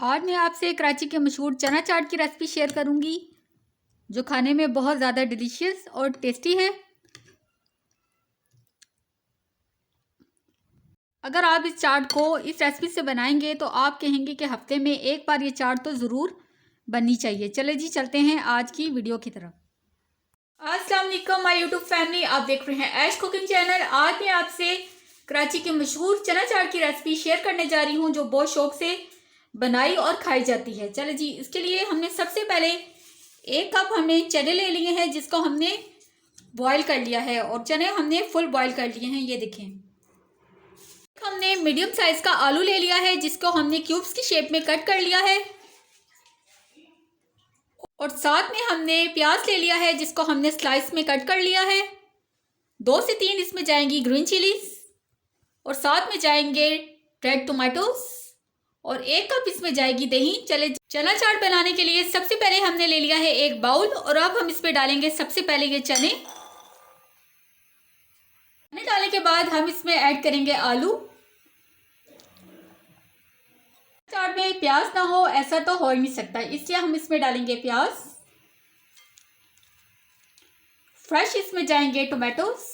आज मैं आपसे कराची के मशहूर चना चाट की रेसिपी शेयर करूंगी जो खाने में बहुत ज़्यादा डिलीशियस और टेस्टी है। अगर आप इस चाट को इस रेसिपी से बनाएंगे तो आप कहेंगे कि हफ्ते में एक बार ये चाट तो ज़रूर बननी चाहिए। चले जी चलते हैं आज की वीडियो की तरफ। अस्सलाम वालेकुम माय यूट्यूब फैमिली, आप देख रहे हैं ऐश कुकिंग चैनल। आज मैं आपसे कराची के मशहूर चना चाट की रेसिपी शेयर करने जा रही हूँ जो बहुत शौक से बनाई और खाई जाती है। चले जी, इसके लिए हमने सबसे पहले 1 कप हमने चने ले लिए हैं जिसको हमने बॉईल कर लिया है और चने हमने फुल बॉईल कर लिए हैं। ये देखें, हमने मीडियम साइज का आलू ले लिया है जिसको हमने क्यूब्स की शेप में कट कर लिया है और साथ में हमने प्याज ले लिया है जिसको हमने स्लाइस में कट कर लिया है। 2 से 3 इसमें जाएंगी ग्रीन चिलीज और साथ में जाएंगे रेड टोमेटोज और 1 कप इसमें जाएगी दही। चले चना चाट बनाने के लिए सबसे पहले हमने ले लिया है 1 बाउल और अब हम इसमें डालेंगे सबसे पहले ये चने डालने के बाद हम इसमें ऐड करेंगे आलू। चाट में प्याज ना हो ऐसा तो हो ही नहीं सकता, इसलिए हम इसमें डालेंगे प्याज। फ्रेश इसमें जाएंगे टोमेटोज।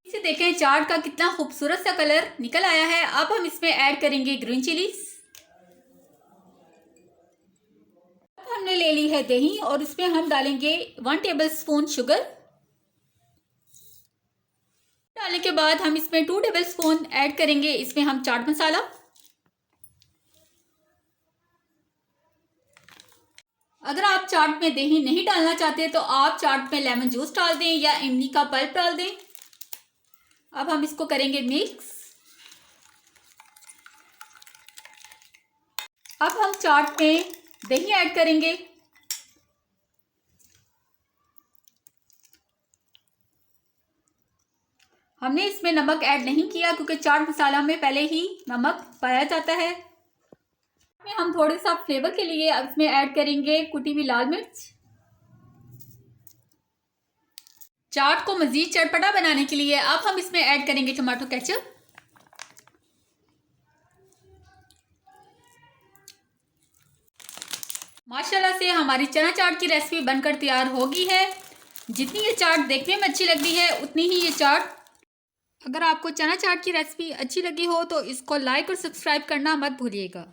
इसे देखें चाट का कितना खूबसूरत सा कलर निकल आया है। अब हम इसमें ऐड करेंगे ग्रीन चिलीज। अब हमने ले ली है दही और इसमें हम डालेंगे 1 टेबलस्पून शुगर। डालने के बाद हम इसमें 2 टेबलस्पून ऐड करेंगे इसमें हम चाट मसाला। अगर आप चाट में दही नहीं डालना चाहते तो आप चाट में लेमन जूस डाल दें या इमली का पल्प डाल दें। अब हम इसको करेंगे मिक्स। अब हम चाट में दही ऐड करेंगे। हमने इसमें नमक ऐड नहीं किया क्योंकि चाट मसाला में पहले ही नमक पाया जाता है। हम थोड़े सा फ्लेवर के लिए अब इसमें ऐड करेंगे कुटी हुई लाल मिर्च। चाट को मजीद चटपटा बनाने के लिए अब हम इसमें ऐड करेंगे टमाटो केचप। माशाल्लाह से हमारी चना चाट की रेसिपी बनकर तैयार हो गई है। जितनी ये चाट देखने में अच्छी लग रही है उतनी ही ये चाट। अगर आपको चना चाट की रेसिपी अच्छी लगी हो तो इसको लाइक और सब्सक्राइब करना मत भूलिएगा।